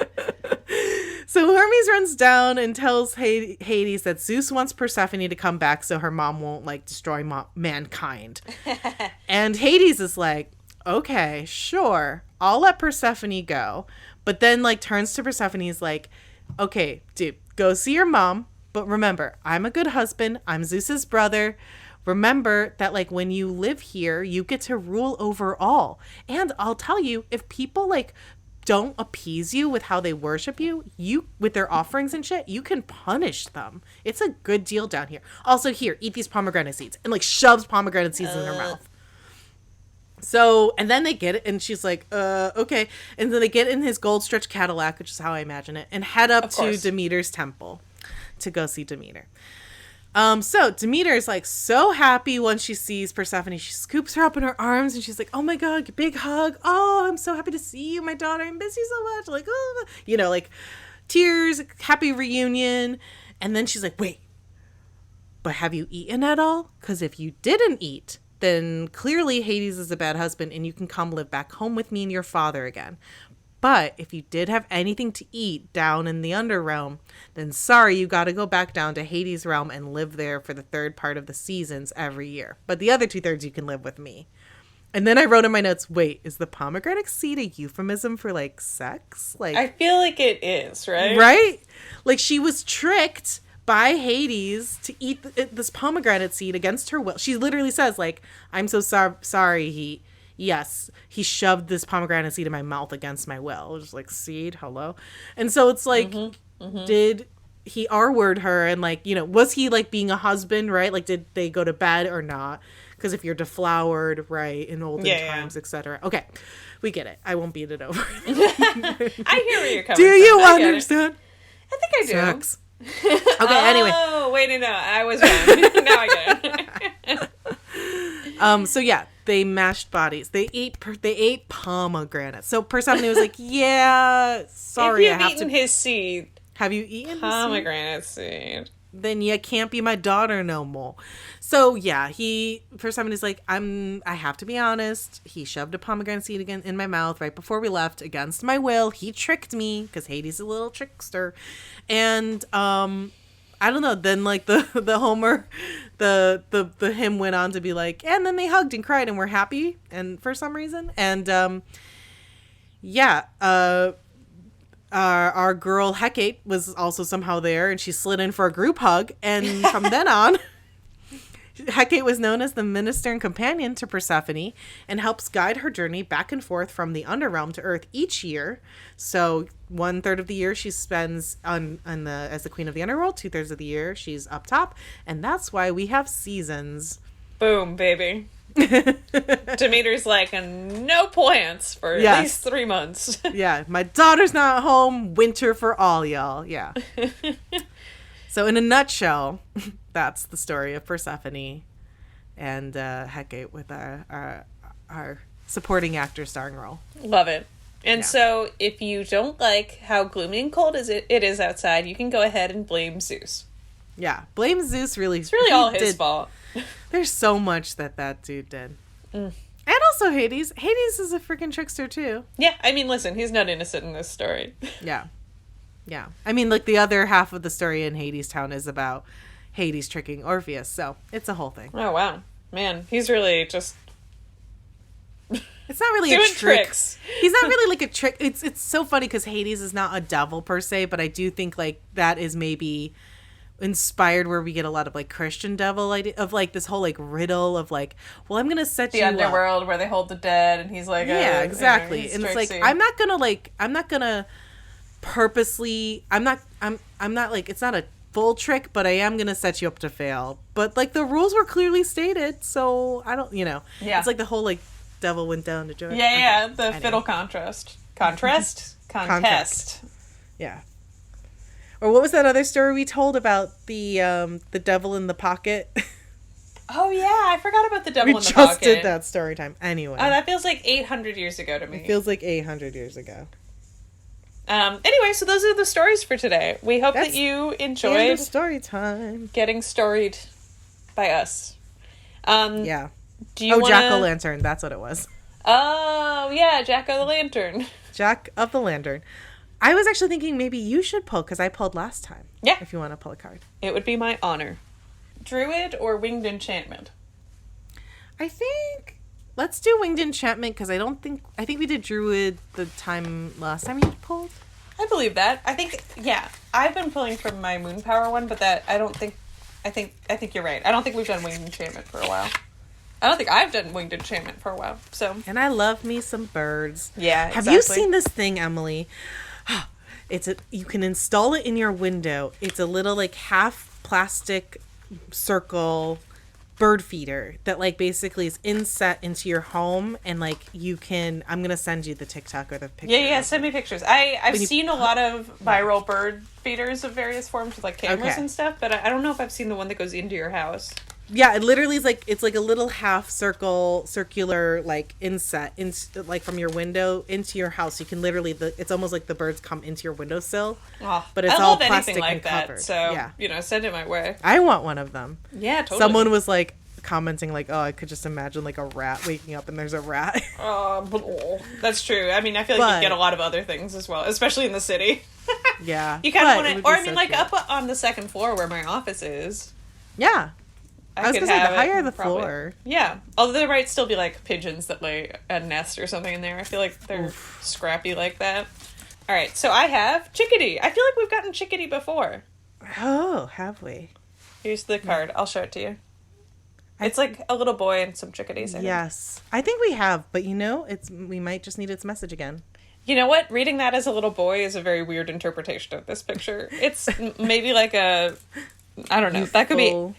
So Hermes runs down and tells Hades that Zeus wants Persephone to come back so her mom won't, like, destroy mankind. And Hades is like, okay, sure, I'll let Persephone go. But then, like, turns to Persephone, he's like, okay, dude, go see your mom. But remember, I'm a good husband. I'm Zeus's brother. Remember that, like, when you live here, you get to rule over all. And I'll tell you, if people, like, don't appease you with how they worship you, with their offerings and shit, you can punish them. It's a good deal down here. Also, here, eat these pomegranate seeds. And, like, shoves pomegranate seeds in her mouth. So, and then they get it, and she's like, okay. And then they get in his gold stretch Cadillac, which is how I imagine it, and head up to Demeter's temple to go see Demeter. So Demeter is like so happy when she sees Persephone. She scoops her up in her arms and she's like, oh my God, big hug. Oh, I'm so happy to see you, my daughter. I miss you so much. Like, oh, you know, like tears, happy reunion. And then she's like, wait, but have you eaten at all? Because if you didn't eat, then clearly Hades is a bad husband and you can come live back home with me and your father again. But if you did have anything to eat down in the underrealm, then sorry, you got to go back down to Hades' realm and live there for the third part of the seasons every year. But the other 2/3 you can live with me. And then I wrote in my notes, wait, is the pomegranate seed a euphemism for, like, sex? Like, I feel like it is, right? Right? Like, she was tricked by Hades to eat this pomegranate seed against her will. She literally says, like, I'm so sorry, he shoved this pomegranate seed in my mouth against my will. Just like, seed, hello. And so it's like, did he R-word her? And, like, you know, was he, like, being a husband, right? Like, did they go to bed or not? Because if you're deflowered, right, in olden times, etc. Okay, we get it. I won't beat it over. I hear where you're coming from. Do you understand? I think I do. Sex. Okay, anyway. Oh, wait, no, I was wrong. Now I get it. So yeah, they mashed bodies. They ate pomegranates. So Persephone was like, "Yeah, sorry, if you've eaten his seed, have you eaten pomegranate seed? Then you can't be my daughter no more." So yeah, Persephone is like, I have to be honest. He shoved a pomegranate seed again in my mouth right before we left against my will. He tricked me because Hades is a little trickster, and I don't know. Then, like, the Homer, the hymn went on to be like, and then they hugged and cried and were happy, and for some reason, and our girl Hecate was also somehow there, and she slid in for a group hug, and from then on, Hecate was known as the minister and companion to Persephone and helps guide her journey back and forth from the underrealm to Earth each year. So 1/3 of the year she spends as the queen of the underworld, 2/3 of the year she's up top, and that's why we have seasons. Boom, baby. Demeter's like, no plants for at least 3 months. Yeah, my daughter's not home. Winter for all y'all. Yeah. So in a nutshell, that's the story of Persephone and Hecate with our supporting actor starring role. Love it. And so if you don't like how gloomy and cold it is outside, you can go ahead and blame Zeus. Yeah, blame Zeus. Really, it's really all his fault. There's so much that dude did. And also Hades. Hades is a freaking trickster too. Yeah, I mean, listen, he's not innocent in this story. Yeah. I mean, like, the other half of the story in Hades Town is about Hades tricking Orpheus, so it's a whole thing. Oh, wow. Man, he's really just It's not really doing a trick. tricks. He's not really like a trick. It's so funny because Hades is not a devil per se, but I do think like that is maybe inspired where we get a lot of like Christian devil idea of like this whole like riddle of like, well, I'm gonna set The you underworld up. where they hold the dead, and he's like, Yeah, oh, exactly. he's And it's like tricksy. I'm not gonna purposely. I'm not like it's not a full trick, but I am gonna set you up to fail. But like the rules were clearly stated, so I don't. Yeah. It's like the whole like devil went down to join. Yeah, the Anyway. fiddle contest. Yeah. Or what was that other story we told about the devil in the pocket? Oh yeah, I forgot about the devil We in the just pocket. did that story time. Anyway. Oh, that feels like 800 years ago to me. It feels like 800 years ago. Anyway, so those are the stories for today. We hope That's that you End enjoyed of story time. getting storied by us. Yeah. Do you Oh, wanna... Jack-o'-lantern. That's what it was. Oh, yeah, Jack-o'-the-Lantern. Jack of the Lantern. I was actually thinking maybe you should pull, because I pulled last time. Yeah. If you want to pull a card. It would be my honor. Druid or Winged Enchantment? I think... Let's do Winged Enchantment, because I think we did Druid the time last time you pulled. I believe that. I think, yeah. I've been pulling from my Moon Power one, but I think you're right. I don't think we've done Winged Enchantment for a while. I don't think I've done Winged Enchantment for a while, so... And I love me some birds. Yeah, Have you seen this thing, Emily? You can install it in your window. It's a little like half plastic circle bird feeder that like basically is inset into your home, and like you can. I'm gonna send you the TikTok or the picture. Yeah, send me pictures. I've When you- seen a lot of viral bird feeders of various forms with like cameras Okay. and stuff, but I don't know if I've seen the one that goes into your house. Yeah, it literally is like it's like a little half circular like inset like from your window into your house. You can literally it's almost like the birds come into your windowsill, Oh, but it's I all love plastic anything like and that. covered. So Yeah. send it my way. I want one of them. Yeah, totally. Someone was like commenting like, "Oh, I could just imagine like a rat waking up and there's a rat." That's true. I mean, I feel like But- you get a lot of other things as well, especially in the city. Yeah, You kind but of it want would to, or be I mean, so like cute. up on the second floor where my office is. Yeah, I was could gonna say the have it, higher the probably. floor. Yeah, although there might still be like pigeons that lay a nest or something in there. I feel like they're scrappy like that. All right, so I have Chickadee. I feel like we've gotten Chickadee before. Oh, have we? Here's the card. I'll show it to you. It's like a little boy and some chickadees. I think. Yes, I think we have, but we might just need its message again. You know what? Reading that as a little boy is a very weird interpretation of this picture. It's maybe like I don't know. That could be Youthful.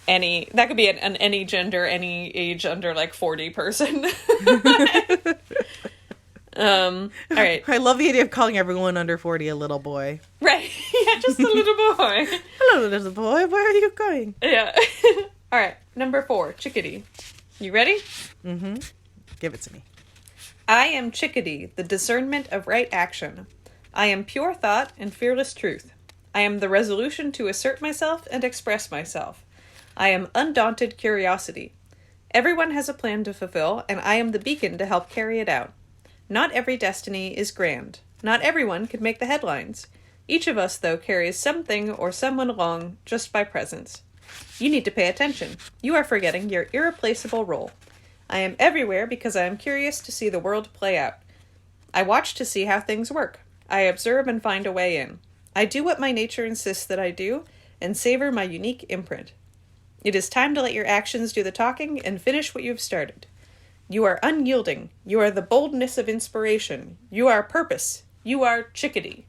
that could be an any gender, any age under like 40 person. All right. I love the idea of calling everyone under 40 a little boy. Right. Yeah, just a little boy. Hello, little boy. Where are you going? Yeah. All right. Number 4, Chickadee. You ready? Give it to me. I am Chickadee, the discernment of right action. I am pure thought and fearless truth. I am the resolution to assert myself and express myself. I am undaunted curiosity. Everyone has a plan to fulfill, and I am the beacon to help carry it out. Not every destiny is grand. Not everyone can make the headlines. Each of us, though, carries something or someone along just by presence. You need to pay attention. You are forgetting your irreplaceable role. I am everywhere because I am curious to see the world play out. I watch to see how things work. I observe and find a way in. I do what my nature insists that I do, and savor my unique imprint. It is time to let your actions do the talking and finish what you have started. You are unyielding. You are the boldness of inspiration. You are purpose. You are Chickadee.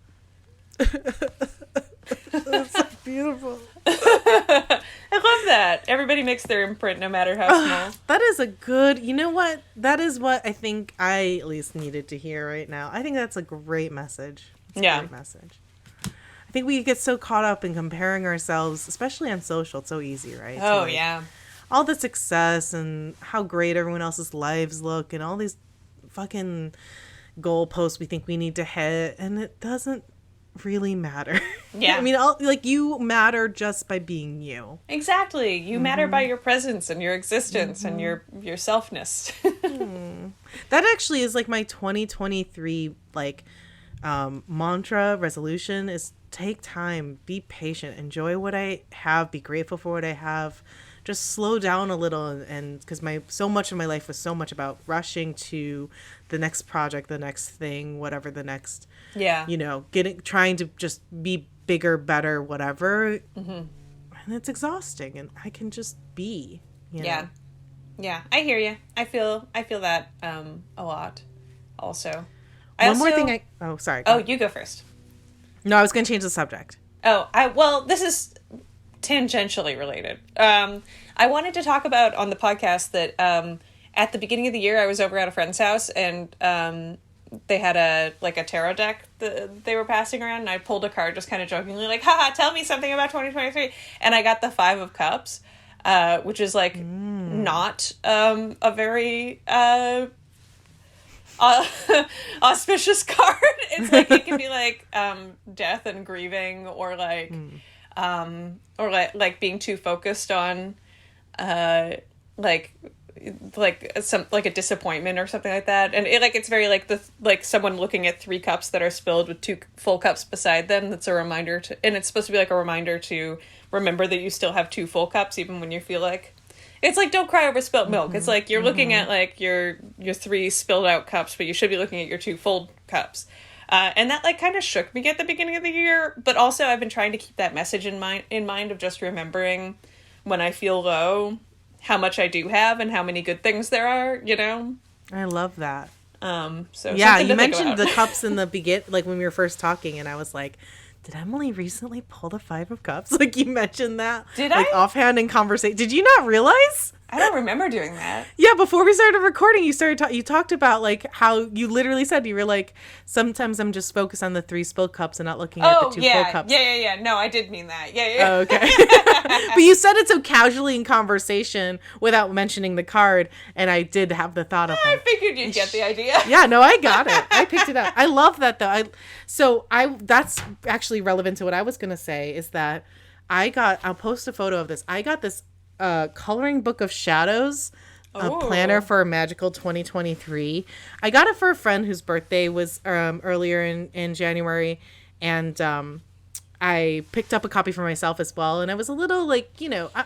That's so beautiful. I love that. Everybody makes their imprint no matter how small. That is a good, you know what? That is what I think I at least needed to hear right now. I think that's a great message. It's Yeah. a great message. I think we get so caught up in comparing ourselves, especially on social. It's so easy, right? Oh, To, like, yeah. all the success and how great everyone else's lives look and all these fucking goalposts we think we need to hit, and it doesn't really matter. Yeah. I mean, you matter just by being you. Exactly. You matter by your presence and your existence and your selfness. That actually is like my 2023 like mantra resolution is take time, be patient, enjoy what I have, be grateful for what I have, just slow down a little, and because so much of my life was so much about rushing to the next project, the next thing, whatever the next, trying to just be bigger, better, whatever. And it's exhausting, and I can just be, know? Yeah, I hear you. I feel that a lot also. More thing sorry. Oh, you go first. No, I was going to change the subject. Well, this is tangentially related. I wanted to talk about on the podcast that at the beginning of the year I was over at a friend's house, and they had a tarot deck that they were passing around, and I pulled a card just kind of jokingly like, haha, tell me something about 2023. And I got the 5 of Cups, which is like not a very auspicious card. It's like it can be like death and grieving, or like being too focused on like a disappointment or something like that. And it's very like someone looking at 3 cups that are spilled with 2 full cups beside them. That's a reminder and it's supposed to be like a reminder to remember that you still have 2 full cups even when you feel like it's like, don't cry over spilt milk. It's like you're looking at like your 3 spilled out cups, but you should be looking at your 2 full cups. And that like kind of shook me at the beginning of the year, but also I've been trying to keep that message in mind of just remembering when I feel low, how much I do have and how many good things there are, I love that. So yeah, you mentioned the cups in the begin, like when we were first talking, and I was like, did Emily recently pull the 5 of Cups? Like, you mentioned that. Did like, I? Offhand in conversation. Did you not realize? I don't remember doing that. Yeah, before we started recording, you talked about, like, how you literally said, you were like, sometimes I'm just focused on the 3 spilled cups and not looking at the 2 full cups. Yeah. No, I did mean that. Yeah. Oh, okay. But you said it so casually in conversation without mentioning the card, and I did have the thought of I figured you'd get the idea. Yeah, no, I got it. I picked it up. I love that, though. That's actually relevant to what I was going to say, is that I'll post a photo of this. I got this coloring book of shadows, a planner for a magical 2023. I got it for a friend whose birthday was earlier in January, and I picked up a copy for myself as well, and I was a little like,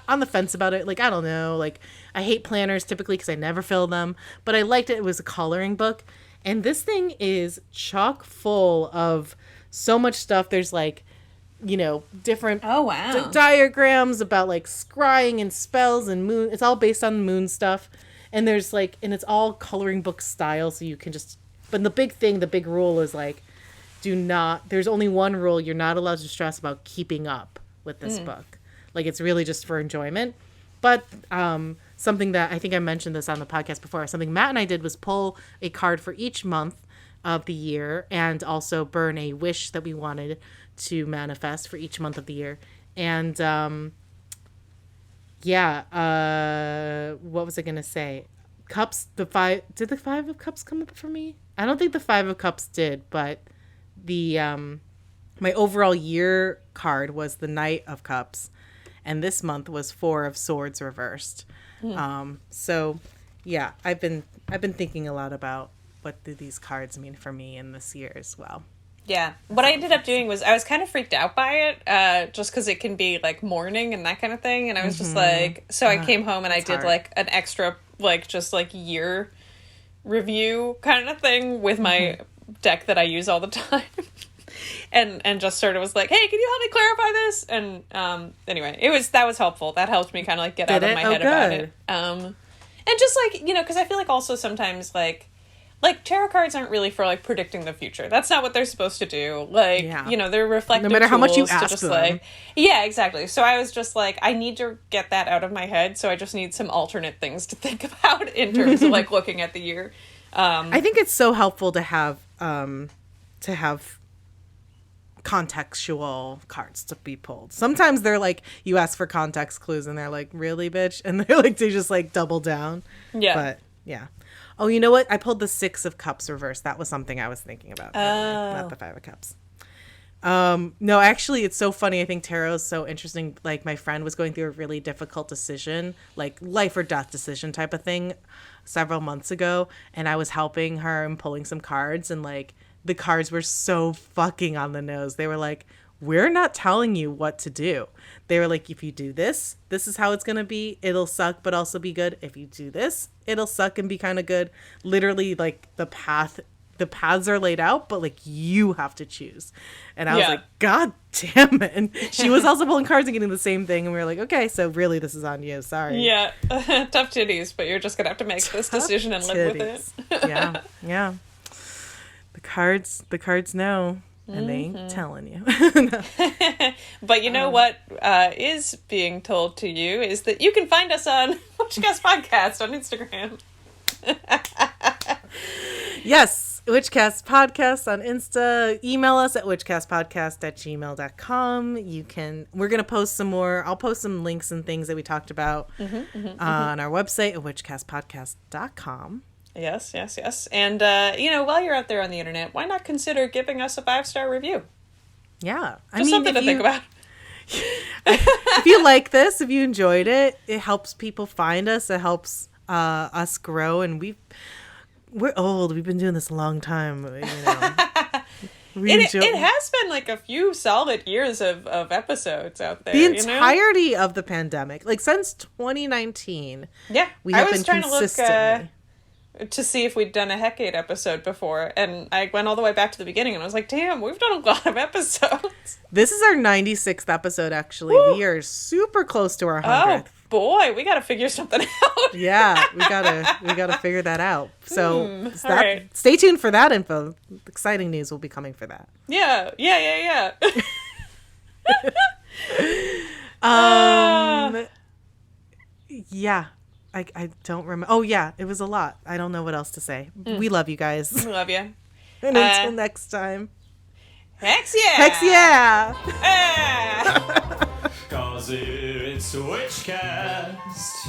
on the fence about it. Like, I don't know, like, I hate planners typically because I never fill them, but I liked it. It was a coloring book, and this thing is chock full of so much stuff. There's like, different diagrams about like scrying and spells and moon. It's all based on moon stuff. And there's like, and it's all coloring book style. So you can but the big rule is like, there's only one rule. You're not allowed to stress about keeping up with this book. Like, it's really just for enjoyment. But something that I think I mentioned this on the podcast before, something Matt and I did was pull a card for each month of the year and also burn a wish that we wanted to manifest for each month of the year. And what was I gonna say? Cups, did the 5 of Cups come up for me? I don't think the 5 of Cups did, but the my overall year card was the Knight of Cups, and this month was 4 of Swords reversed. So yeah, I've been thinking a lot about what do these cards mean for me in this year as well. Yeah. What I ended up doing was I was kind of freaked out by it, just because it can be like mourning and that kind of thing. And I was just like, so I came home and I did like an extra, like just like year review kind of thing with my deck that I use all the time. and just sort of was like, hey, can you help me clarify this? And anyway, that was helpful. That helped me kind of like get out of my head about it. And just like, because I feel like also sometimes like tarot cards aren't really for like predicting the future. That's not what they're supposed to do. Like, they're reflective. No matter how much you to ask just them. like, yeah, exactly. So I was just like, I need to get that out of my head. So I just need some alternate things to think about in terms of like looking at the year. I think it's so helpful to have contextual cards to be pulled. Sometimes they're like, you ask for context clues and they're like, really, bitch? And they're like, they just like double down. Yeah. But yeah. Oh, you know what? I pulled the 6 of Cups reversed. That was something I was thinking about. Not the 5 of Cups. No, actually, it's so funny. I think tarot is so interesting. Like, my friend was going through a really difficult decision, like life or death decision type of thing several months ago. And I was helping her and pulling some cards. And like, the cards were so fucking on the nose. They were like, we're not telling you what to do. They were like, if you do this, this is how it's going to be. It'll suck, but also be good. If you do this, it'll suck and be kind of good. Literally, like, the paths are laid out, but like you have to choose. And I was like, God damn it. And she was also pulling cards and getting the same thing. And we were like, okay, so really this is on you. Sorry. Yeah. Tough titties, but you're just going to have to make this decision and live with it. Yeah. The cards know. And they ain't telling you. But you know what is being told to you is that you can find us on Witchcast Podcast on Instagram. Yes, Witchcast Podcast on Insta. Email us at witchcastpodcast@gmail.com. We're going to post some more. I'll post some links and things that we talked about on our website at witchcastpodcast.com. Yes. And, while you're out there on the internet, why not consider giving us a 5-star review? Yeah. Just something to think about. If you like this, if you enjoyed it, it helps people find us. It helps us grow. And we're old. We've been doing this a long time. You know. It has been like a few solid years of episodes out there. The entirety of the pandemic. Like since 2019. Yeah. We have I was been trying consistently. to look... to see if we'd done a Hecate episode before, and I went all the way back to the beginning, and I was like, damn, we've done a lot of episodes. This is our 96th episode, actually. Woo! We are super close to our 100th. Oh, boy, we gotta figure something out. Yeah, we gotta figure that out. So right. Stay tuned for that info. Exciting news will be coming for that. Yeah. Yeah. I don't remember. Oh, yeah. It was a lot. I don't know what else to say. We love you guys. We love you. And until next time. Hex yeah! Hex yeah! 'Cause it's Witchcast.